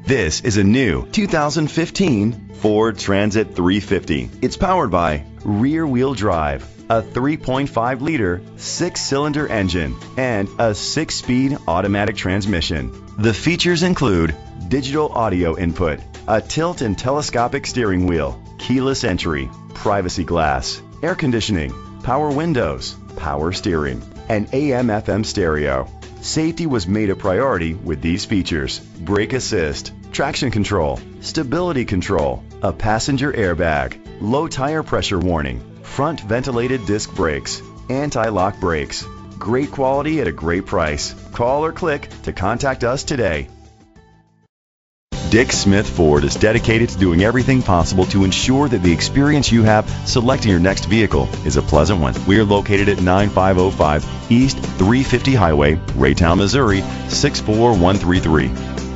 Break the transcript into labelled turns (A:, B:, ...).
A: This is a new 2015 Ford Transit 350. It's powered by rear-wheel drive, a 3.5-liter six-cylinder engine, and a 6-speed automatic transmission. The features include digital audio input, a tilt and telescopic steering wheel, keyless entry, privacy glass, air conditioning, power windows, power steering, and AM/FM stereo. Safety was made a priority with these features: brake assist, traction control, stability control, a passenger airbag, low tire pressure warning, front ventilated disc brakes, anti-lock brakes. Great quality at a great price. Call or click to contact us today. Dick Smith Ford is dedicated to doing everything possible to ensure that the experience you have selecting your next vehicle is a pleasant one. We are located at 9505 East 350 Highway, Raytown, Missouri 64133.